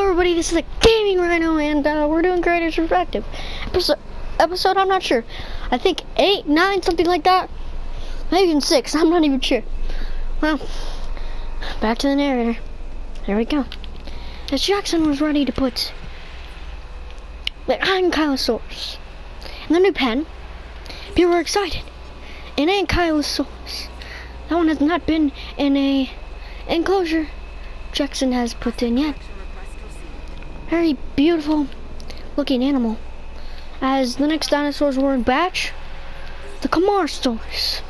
everybody, this is a Gaming Rhino, and we're doing Creators Perspective. Episode, I'm not sure. I think 8, 9, something like that. Maybe even 6, I'm not even sure. Well, back to the narrator. There we go. As Jackson was ready to put the Ankylosaurus in the new pen, people were excited. An Ankylosaurus. That one has not been in a enclosure Jackson has put in yet. Very beautiful looking animal. As the next dinosaurs were in batch, the Matanceros.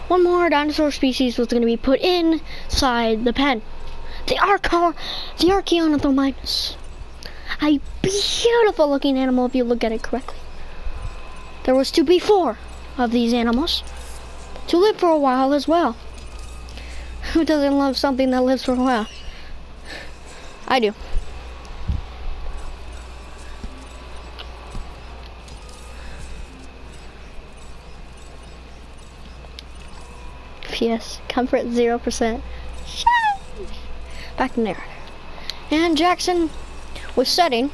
One more dinosaur species was going to be put inside the pen. The Archaeopteryx. A beautiful looking animal if you look at it correctly. There was to be 4 of these animals to live for a while as well. Who doesn't love something that lives for a while? I do. PS, comfort 0%. Back in there. And Jackson was setting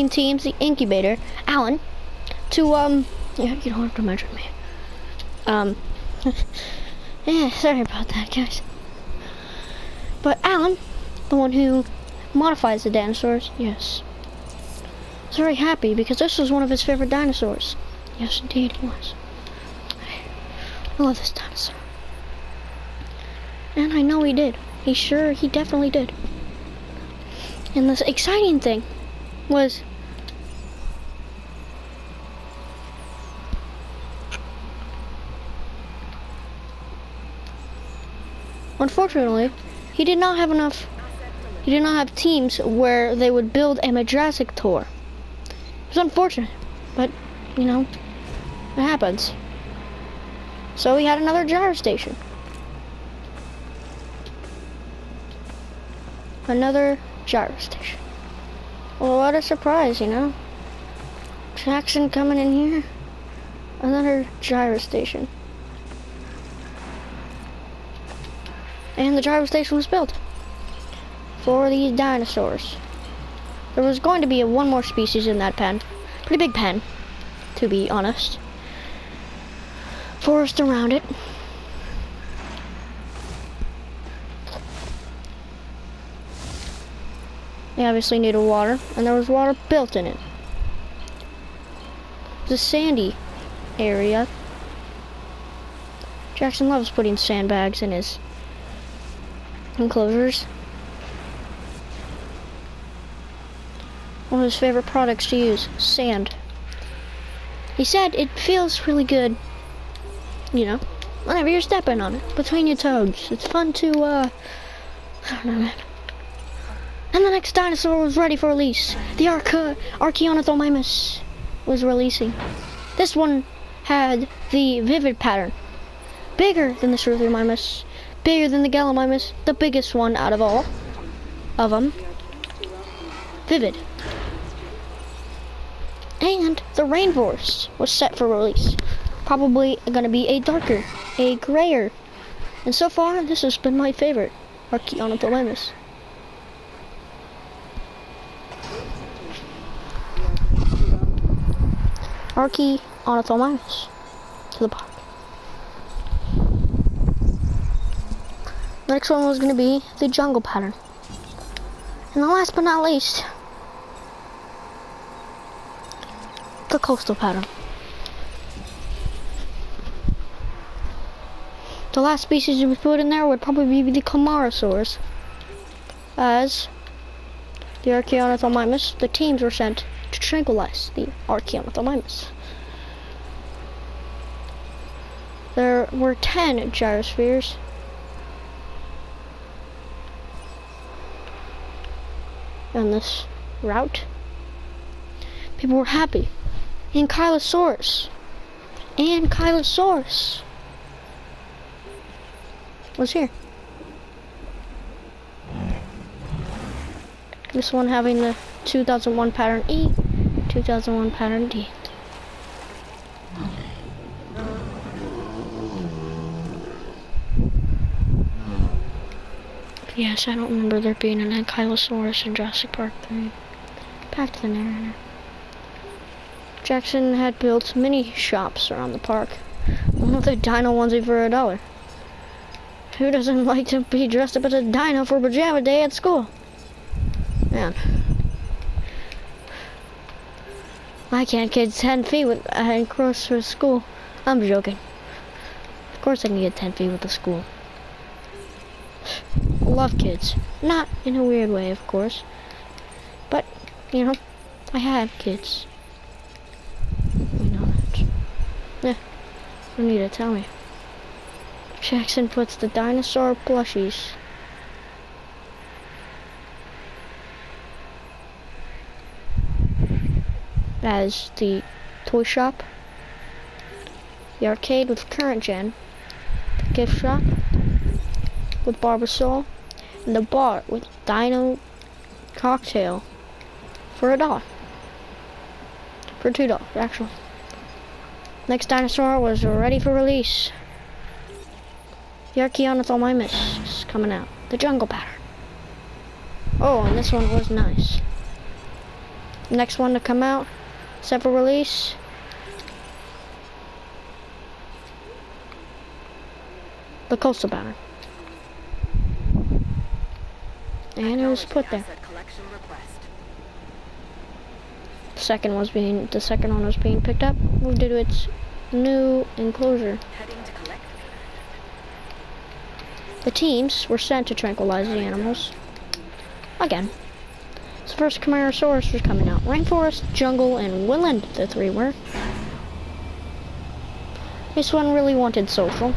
teams, the incubator, Alan, to, yeah, you don't have to mention me. Yeah, sorry about that, guys. But Alan, the one who modifies the dinosaurs, yes, was very happy because this was one of his favorite dinosaurs. Yes, indeed, he was. I love this dinosaur. And I know he did. He definitely did. And this exciting thing was unfortunately, he did not have teams where they would build a Jurassic tour. It was unfortunate, but, you know, it happens. So he had another gyro station. Another gyro station. Well, what a surprise, you know. Jackson coming in here. Another gyro station. And the gyro station was built for these dinosaurs. There was going to be one more species in that pen. Pretty big pen, to be honest. Forest around it. They obviously needed water, and there was water built in it. The sandy area. Jackson loves putting sandbags in his enclosures. One of his favorite products to use, sand. He said it feels really good, you know, whenever you're stepping on it, between your toes. It's fun to, I don't know, man. And the next dinosaur was ready for release. The Archaeopteryx was releasing. This one had the vivid pattern. Bigger than the Struthiomimus, bigger than the Gallimimus, the biggest one out of all of them. Vivid. And the Rainforest was set for release. Probably gonna be a darker, a grayer. And so far, this has been my favorite, Archaeopteryx. Archaeopteryx to the park. Next one was going to be the jungle pattern. And the last but not least, the coastal pattern. The last species to be put in there would probably be the Matanceros. As the Archaeopteryx, the teams were sent to tranquilize the Archaeopteryx. There were 10 gyrospheres. On this route. People were happy. Ankylosaurus was here. This one having the 2001 pattern E, 2001 pattern D. Yes, I don't remember there being an Ankylosaurus in Jurassic Park 3. Back to the narrator. Jackson had built many shops around the park. One with a dino onesie for $1. Who doesn't like to be dressed up as a dino for pajama day at school? Man. I can't get 10 feet with close to a school. I'm joking. Of course I can get 10 feet with a school. Love kids. Not in a weird way, of course. But, you know, I had kids. You know that. Yeah, you need to tell me. Jackson puts the dinosaur plushies. As the toy shop, the arcade with current gen, the gift shop with Barbasol, and the bar with Dino cocktail for $1. For $2, actually. Next dinosaur was ready for release. The Archaeonothelmimus is coming out. The jungle pattern. Oh, and this one was nice. Next one to come out, set for release. The coastal pattern. And it was put there. The second one was being picked up, moved to its new enclosure. The teams were sent to tranquilize the animals. Again. The first Camarasaurus was coming out. Rainforest, jungle, and woodland, the three were. This one really wanted social,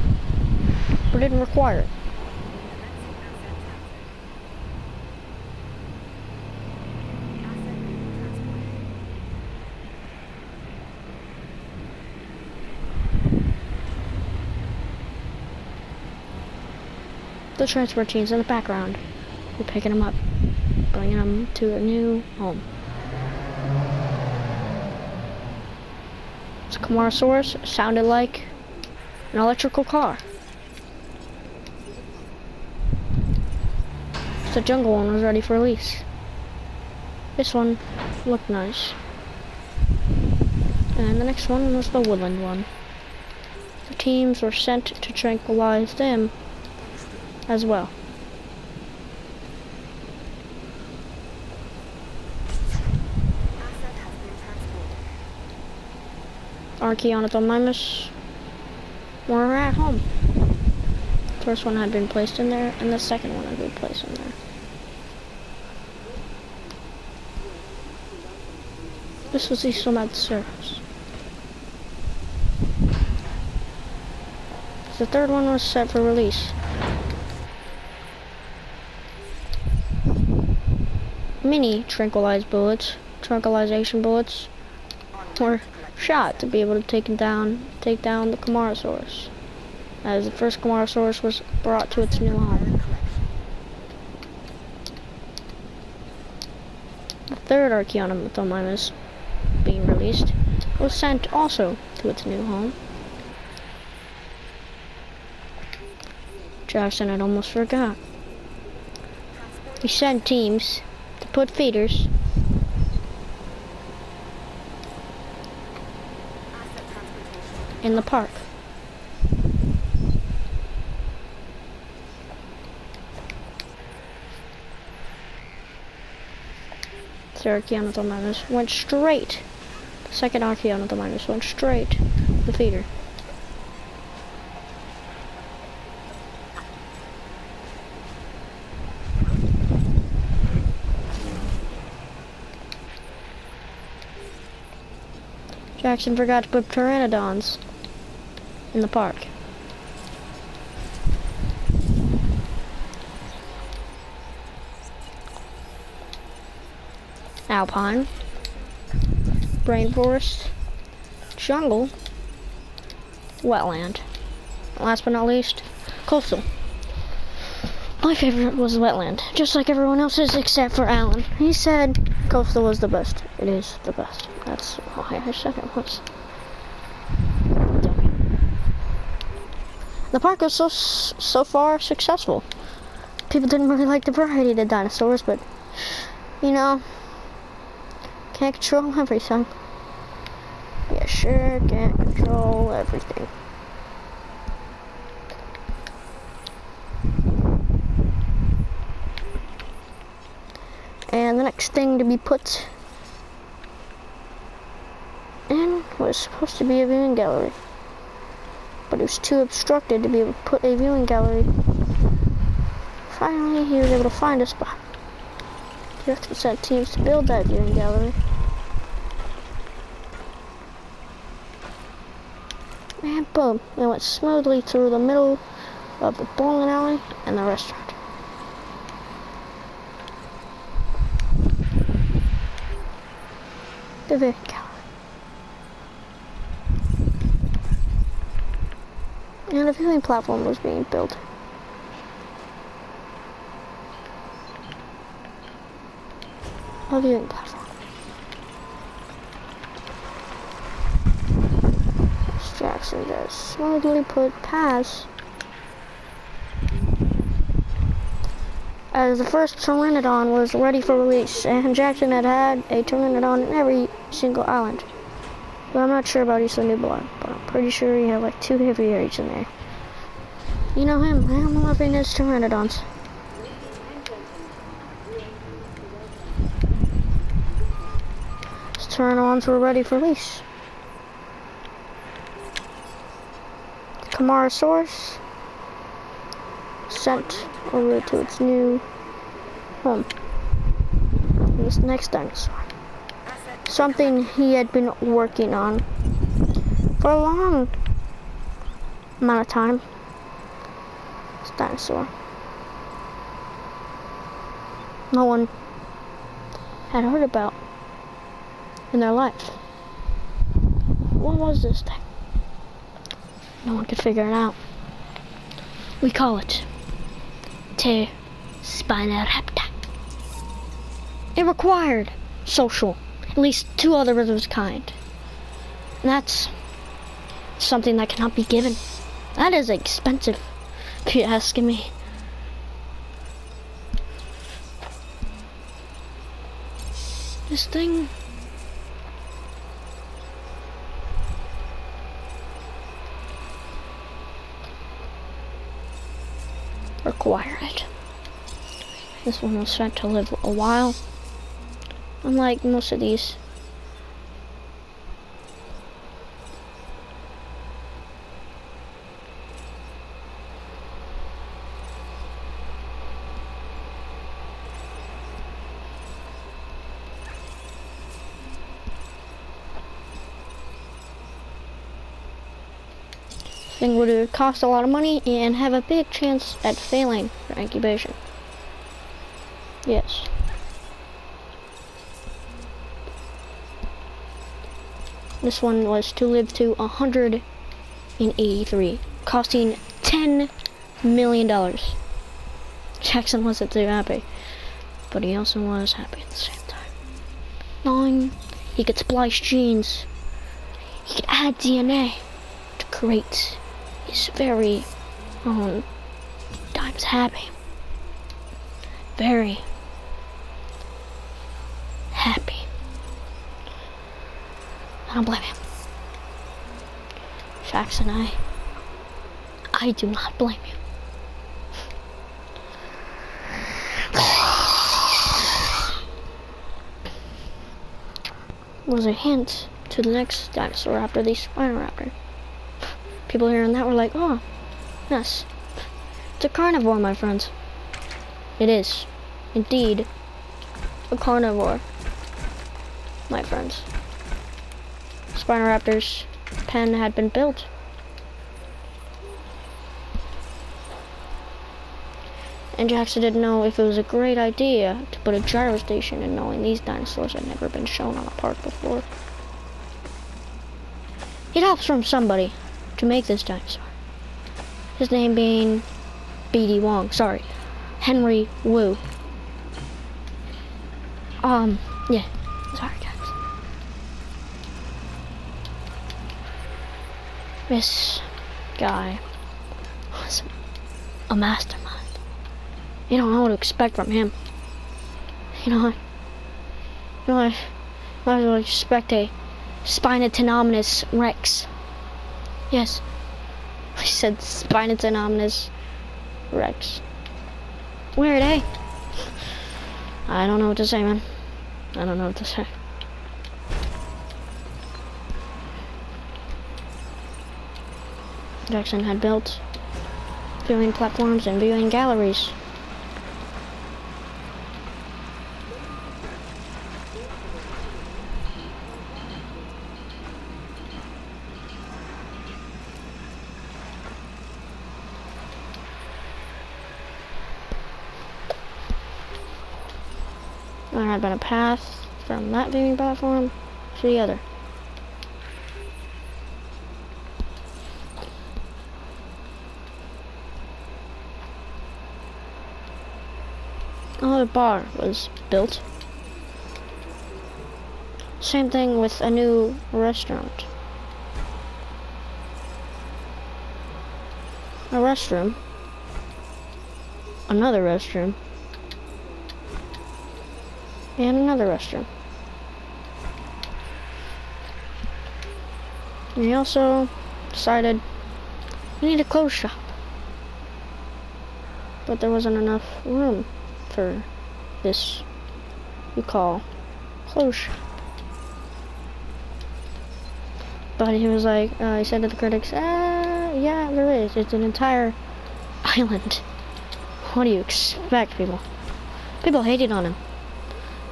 but didn't require it. The transport teams in the background were picking them up, bringing them to a new home. The Camarasaurus sounded like an electrical car. The jungle one was ready for release. This one looked nice. And the next one was the woodland one. The teams were sent to tranquilize them as well. Archaeonothelmimus were at home. The first one had been placed in there, and the second one had been placed in there. This was Isla Matanceros. The third one was set for release. Mini tranquilization bullets were shot to be able to take down the Camarasaurus, as the first Camarasaurus was brought to its new home. The third Archaeonothelmimus being released was sent also to its new home. Jackson had almost forgot. He sent teams to put feeders in the park. The Archaeonothelmimus went straight. The second Archaeonothelmimus went straight to the feeder. Jackson forgot to put pteranodons in the park. Alpine, rainforest, jungle, wetland. Last but not least, coastal. My favorite was wetland, just like everyone else's except for Alan. He said coastal was the best. It is the best. That's why I said it was. The park was so far successful. people didn't really like the variety of the dinosaurs, but, you know, can't control everything. Yeah, sure, can't control everything. And the next thing to be put in was supposed to be a viewing gallery, but it was too obstructed to be able to put a viewing gallery. Finally, he was able to find a spot. Jackson sent teams to build that viewing gallery. And boom, it went smoothly through the middle of the bowling alley and the restaurant. The viewing gallery. And a viewing platform was being built. A viewing platform. Jackson just smoothly put past. As the first Pteranodon was ready for release, and Jackson had had a Pteranodon in every single island. But I'm not sure about Isla, but I'm pretty sure he had like 2 aviaries in there. You know him, I'm loving his Pteranodons. His Pteranodons were ready for release. Camarasaurus sent over to its new home. This next dinosaur. Something he had been working on for a long amount of time. This dinosaur. No one had heard about in their life. What was this thing? No one could figure it out. We call it Spinoraptor. It required social, at least 2 others of its kind. And that's something that cannot be given. That is expensive, if you're asking me. This thing required it. This one was sent to live a while. Unlike most of these. Thing would cost a lot of money and have a big chance at failing for incubation. Yes. This one was to live to 183, costing $10 million. Jackson wasn't too happy, but he also was happy at the same time. Knowing he could splice genes, he could add DNA to create his very own times happy. Very happy. I don't blame him. Jackson, I do not blame you. Was a hint to the next dinosaur after the Spinoraptor. People hearing that were like, oh, yes. It's a carnivore, my friends. It is, indeed, a carnivore, my friends. Spinoraptor's pen had been built. And Jackson didn't know if it was a great idea to put a gyro station in, knowing these dinosaurs had never been shown on a park before. It helps from somebody to make this dinosaur. His name being B.D. Wong, sorry, Henry Wu. Yeah, sorry guys. This guy was a mastermind. You don't know what to expect from him. You know what? You know what? Might as well expect a Spinotenominous Rex. Yes. I said Spinotenominous Rex. Weird, eh? I don't know what to say, man. I don't know what to say. Jackson had built viewing platforms and viewing galleries. There had been a path from that viewing platform to the other. Another bar was built. Same thing with a new restaurant. A restroom. Another restroom. And another restroom. And he also decided we need a clothes shop. But there wasn't enough room for this you call clothes shop. But he was like, he said to the critics, yeah, there is. It's an entire island. What do you expect, people? People hated on him.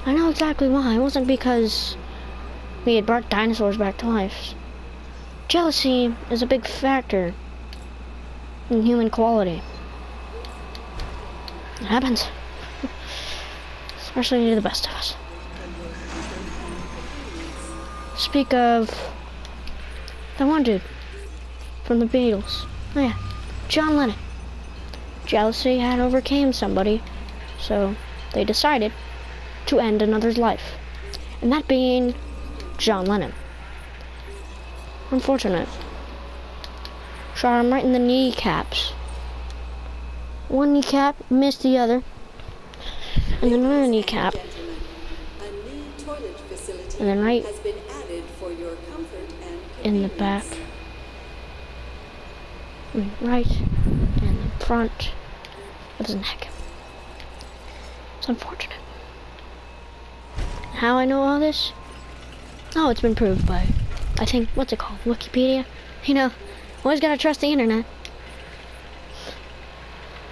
I know exactly why. It wasn't because we had brought dinosaurs back to life. Jealousy is a big factor in human quality. It happens. Especially to the best of us. Speak of that one dude from the Beatles. Oh yeah, John Lennon. Jealousy had overcame somebody, so they decided to end another's life. And that being John Lennon. Unfortunate. Shot him right in the kneecaps. One kneecap missed the other. And then another kneecap. And then right in the back. I mean, right in the front of his neck. It's unfortunate. How I know all this? Oh, it's been proved by, I think, what's it called? Wikipedia? You know, always gotta trust the internet.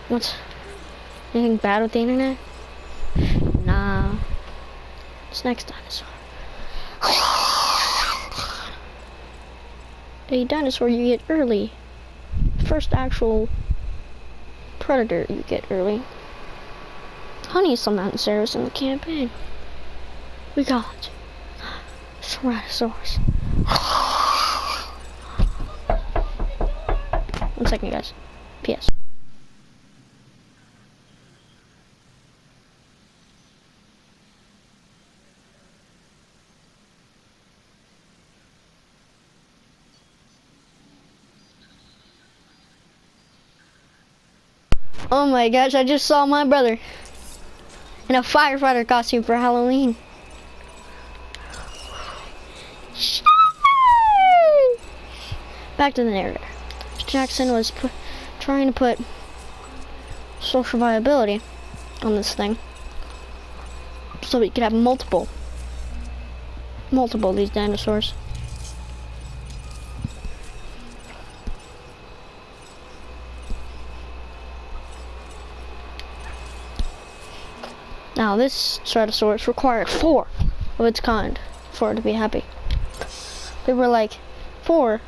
What's anything bad with the internet? Nah. It's next dinosaur. A dinosaur you get early. First actual predator you get early. Honey some Matanceros in the campaign. We got Ceratosaurus. 1 second, guys. P.S. Oh my gosh, I just saw my brother in a firefighter costume for Halloween. Back to the narrator. Jackson was trying to put social viability on this thing so we could have multiple of these dinosaurs. Now this Ceratosaurus required 4 of its kind for it to be happy. They were like, 4?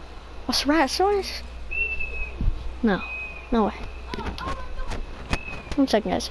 A Ceratosaurus? No. No way. 1 second, guys.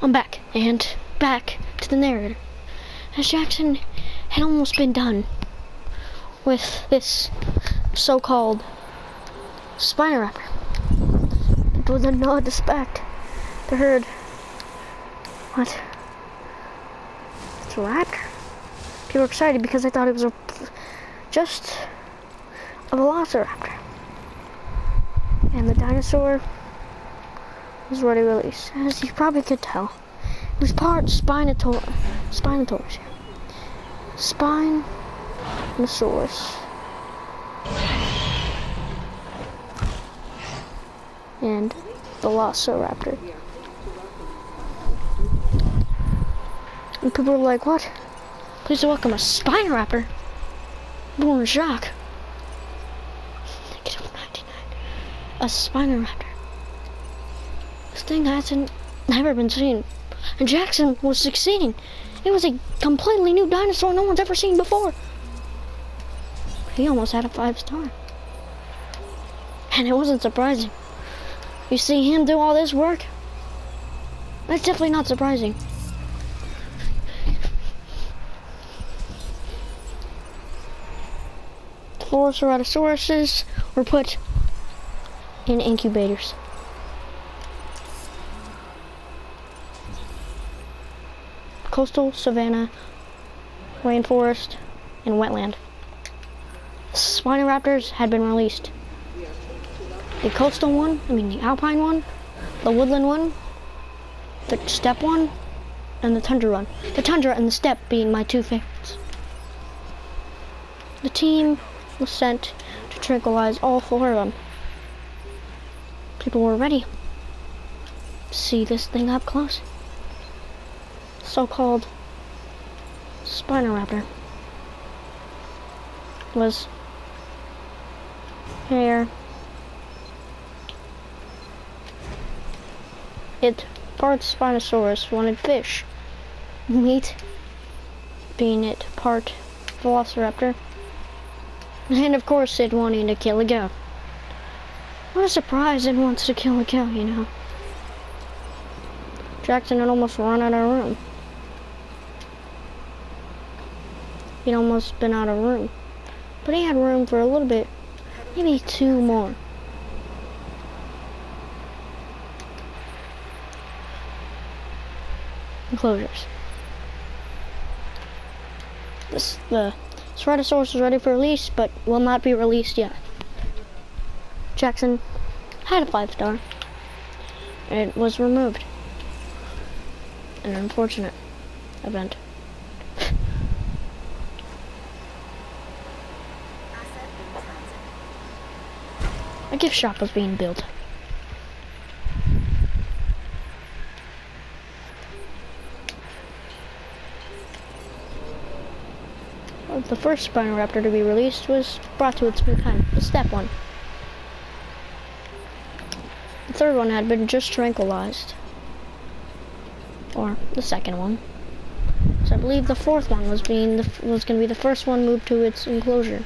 I'm back, and back to the narrator. As Jackson had almost been done with this so-called Spinoraptor, people didn't know what to expect. They heard, what? It's a raptor? People were excited because they thought it was just a velociraptor. And the dinosaur was already released. As you probably could tell, it was part Spinosaurus. And Velociraptor. And people were like, what? Please welcome a Spinoraptor? People were in shock. A Spinoraptor. This thing hasn't never been seen. And Jackson was succeeding. It was a completely new dinosaur no one's ever seen before. He almost had a 5-star. And it wasn't surprising. You see him do all this work? That's definitely not surprising. Velociraptorsauruses were put in incubators. Coastal, savanna, rainforest, and wetland. Spinoraptors had been released. The coastal one, the alpine one, the woodland one, the steppe one, and the tundra one. The tundra and the steppe being my two favorites. The team was sent to tranquilize all 4 of them. People were ready to see this thing up close. So-called Spinoraptor was here. It part Spinosaurus wanted fish, meat, being it part Velociraptor, and of course it wanting to kill a cow. What a surprise it wants to kill a cow, you know. Jackson had almost run out of room. He'd almost been out of room. But he had room for a little bit, maybe 2 more. Enclosures. The Ceratosaurus is ready for release, but will not be released yet. Jackson had a 5-star. It was removed. An unfortunate event. A gift shop was being built. The first Spinoraptor to be released was brought to its new kind, the steppe one. The third one had been just tranquilized. Or the second one. So I believe the fourth one was going to be the first one moved to its enclosure.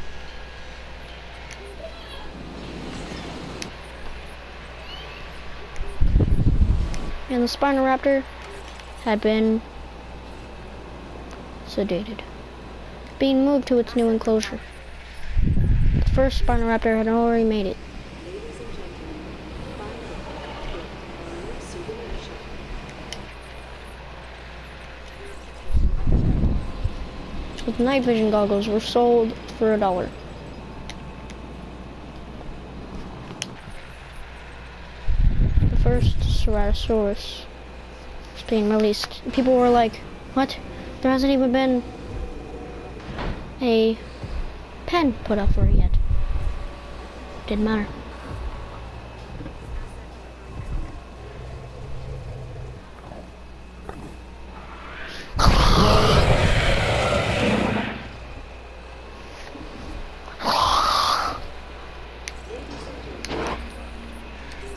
And the Spinoraptor had been sedated, being moved to its new enclosure. The first Spinoraptor had already made it. The night vision goggles were sold for $1. The first Ceratosaurus was being released. People were like, what? There hasn't even been a pen put up for it yet. Didn't matter.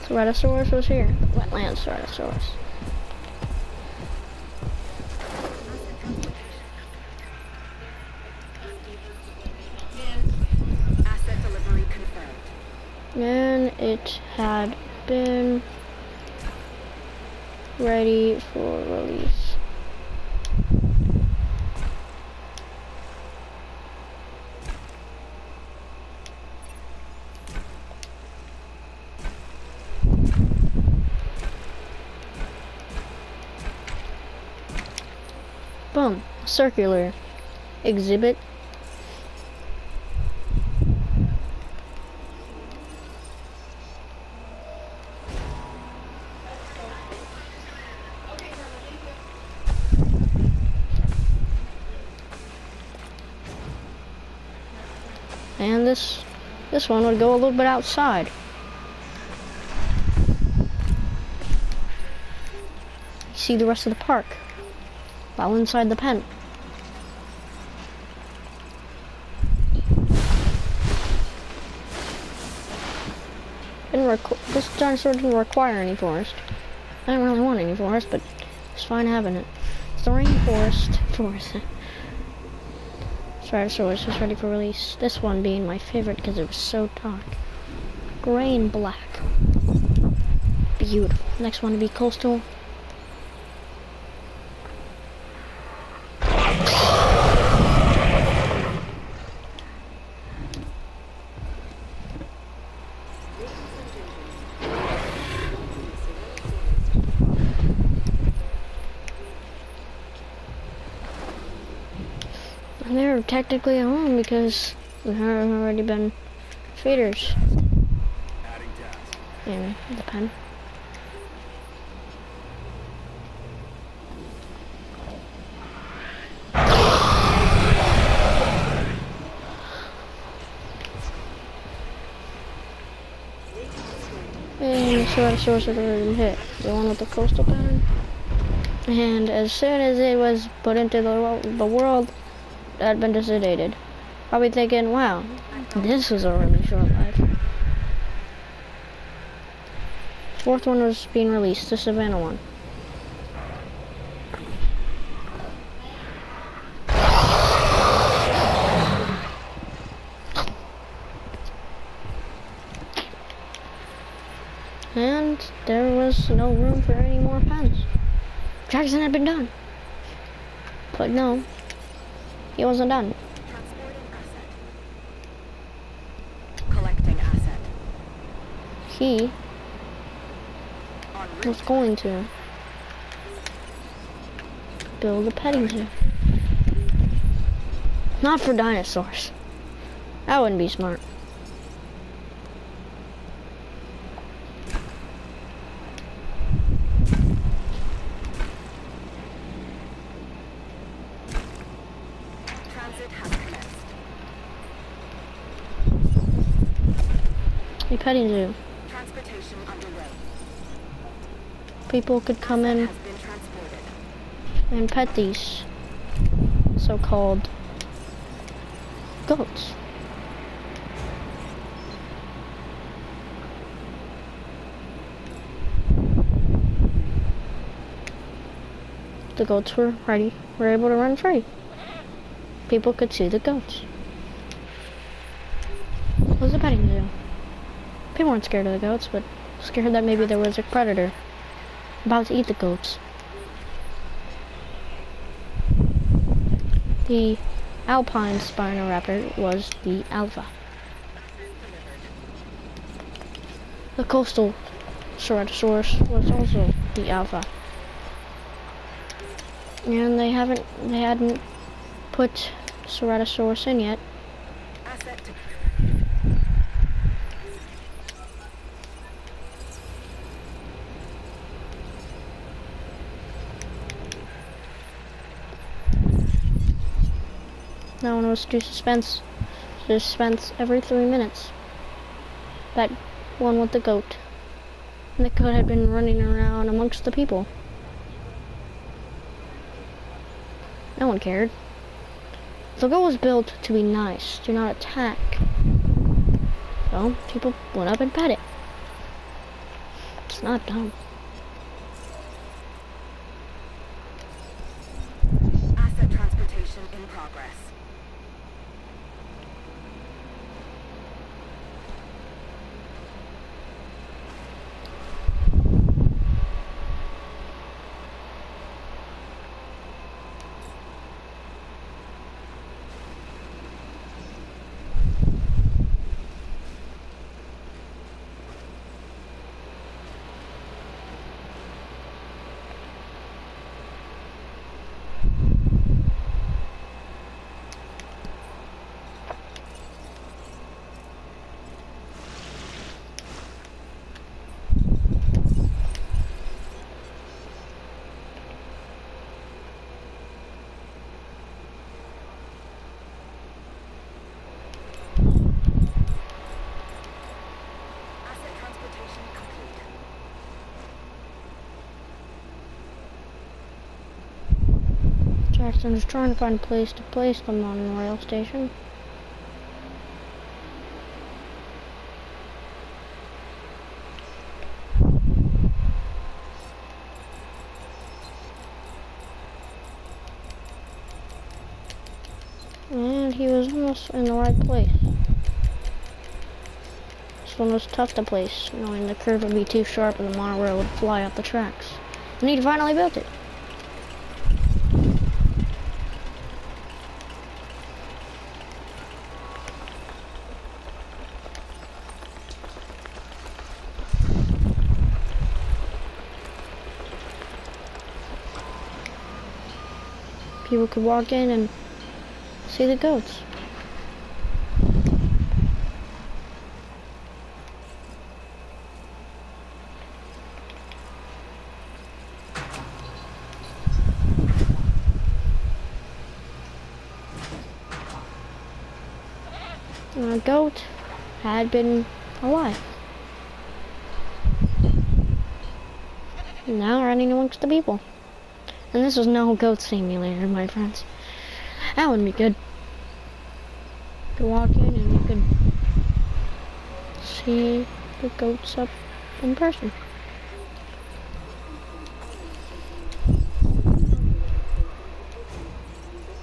Ceratosaurus was here. Wetland Ceratosaurus. Asset delivery confirmed. And it had been ready for release. Boom, circular exhibit. And this one would go a little bit outside. See the rest of the park while inside the pen. This dinosaur didn't require any forest. I didn't really want any forest, but it's fine having it. It's the rainforest forest. Ceratosaurus was ready for release. This one being my favorite because it was so dark. Gray and black. Beautiful. Next one to be coastal. They're technically at home because there have already been feeders in the pen. And the Ceratosaurus had already been hit. The one with the coastal pattern. And as soon as it was put into the world, that had been sedated. Probably thinking, wow, this was a really short life. Fourth one was being released, the Savannah one. And there was no room for any more pens. Jackson had been done. But no, he wasn't done. Transporting asset. Collecting asset. He En route. was going to build a petting zoo. Not for dinosaurs. That wouldn't be smart. Transit has commenced. A petting zoo. Transportation underway. People could come in Has been transported. and pet these so-called goats. The goats were able to run free. People could see the goats. It was a petting zoo. People weren't scared of the goats, but scared that maybe there was a predator about to eat the goats. The alpine Spinoraptor was the alpha. The coastal Ceratosaurus was also the alpha. And they hadn't put Ceratosaurus in yet. Asset to Now one was to do suspense every 3 minutes. That one with the goat. And the goat had been running around amongst the people. No one cared. The goat was built to be nice, to not attack. So people went up and pet it. It's not dumb. asset transportation in progress. Jackson is trying to find a place to place them on the rail station. And he was almost in the right place. This one was tough to place, knowing the curve would be too sharp and the monorail would fly off the tracks. And he finally built it. People could walk in and see the goats. And a goat had been alive. Now running amongst the people. And this was no goat simulator, my friends. That wouldn't be good. You could walk in and you could see the goats up in person.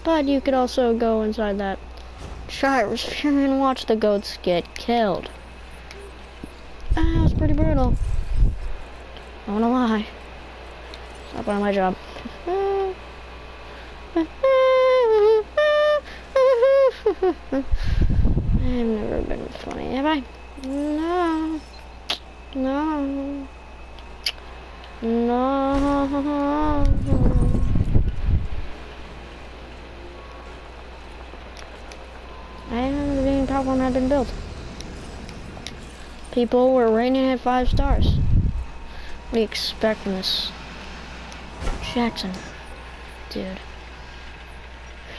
But you could also go inside that gyrosphere and watch the goats get killed. That was pretty brutal. I wanna lie. Stop on my job. I've never been funny, have I? No. No. No. And the main platform had been built. People were rating it 5 stars. What do you expect from this Jackson dude?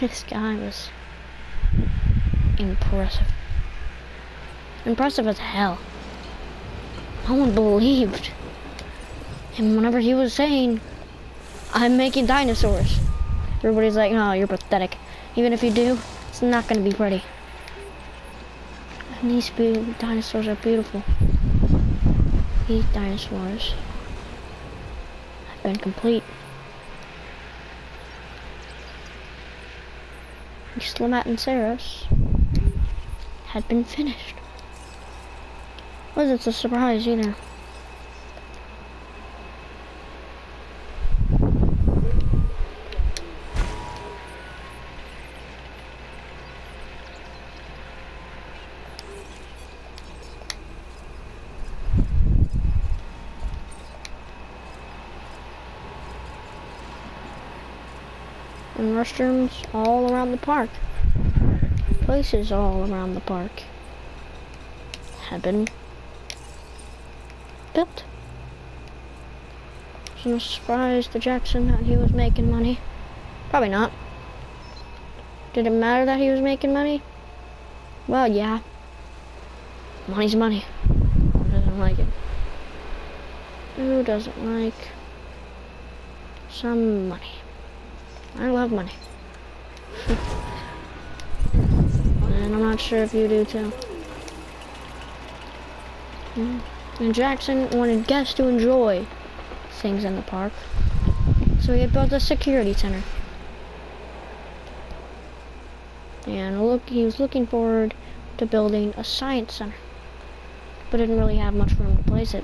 This guy was impressive. Impressive as hell. No one believed him whenever he was saying, I'm making dinosaurs. Everybody's like, oh, you're pathetic. Even if you do, it's not gonna be pretty. And these dinosaurs are beautiful. These dinosaurs have been complete. Isla Matanceros had been finished. Wasn't a surprise either. And restrooms all around the park. Places all around the park had been built. So no surprise to Jackson that he was making money. Probably not. Did it matter that he was making money? Well, yeah. Money's money. Who doesn't like it? Who doesn't like some money? I love money. And I'm not sure if you do too. And Jackson wanted guests to enjoy things in the park. So he had built a security center. And he was looking forward to building a science center. But didn't really have much room to place it.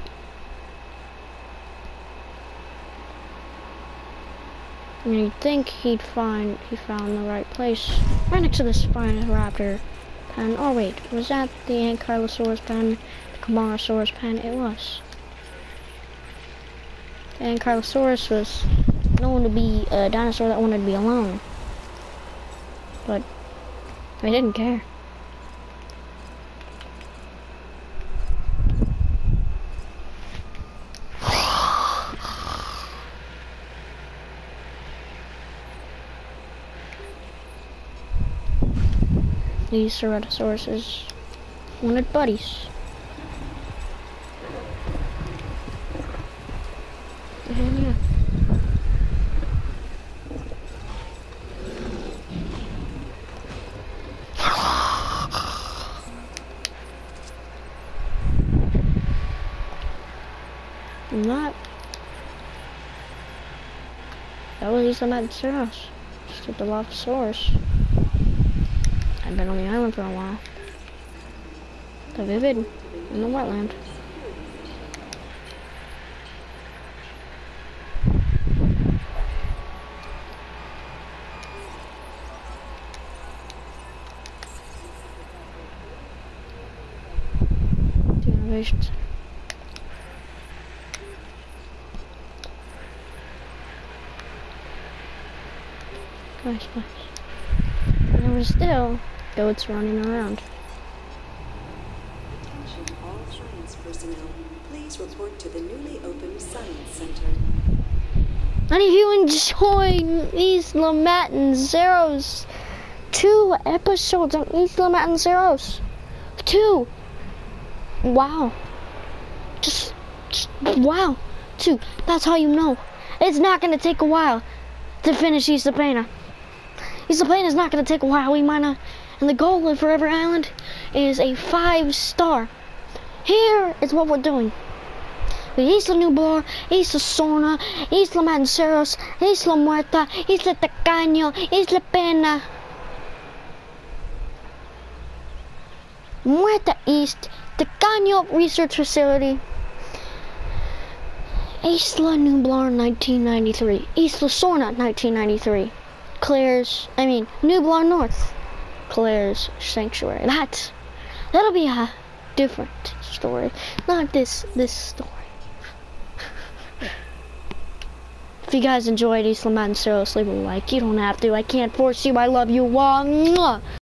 And you'd think he found the right place. Right next to the Spinosaurus pen. Oh wait, was that the Ankylosaurus pen? The Camarasaurus pen? It was. The Ankylosaurus was known to be a dinosaur that wanted to be alone. But I didn't care. These Ceratosauruses wanted buddies. And yeah. Not. That was Isla Matanceros. Just at the lava source. I've been on the island for a while. The vivid in the wetland. The innovations. Nice place. And there were still goats running around. Attention all science personnel. Please report to the newly opened Science Center. And if you enjoyed Isla Matanceros, 2 episodes on Isla Matanceros. 2. Wow. Just wow. 2. That's how you know. It's not going to take a while to finish Isla Pena. Isla Pena is not going to take a while. We might not. And the goal of Forever Island is a 5-star. Here is what we're doing. The Isla Nublar, Isla Sorna, Isla Matanceros, Isla Muerta, Isla Tacaño, Isla Pena, Muerta East, Tacaño Research Facility, Isla Nublar 1993, Isla Sorna 1993, Nublar North, Claire's Sanctuary. That'll be a different story, not this story. If you guys enjoyed Isla Matanceros, leave a like. You don't have to. I can't force you. I love you. Mwah.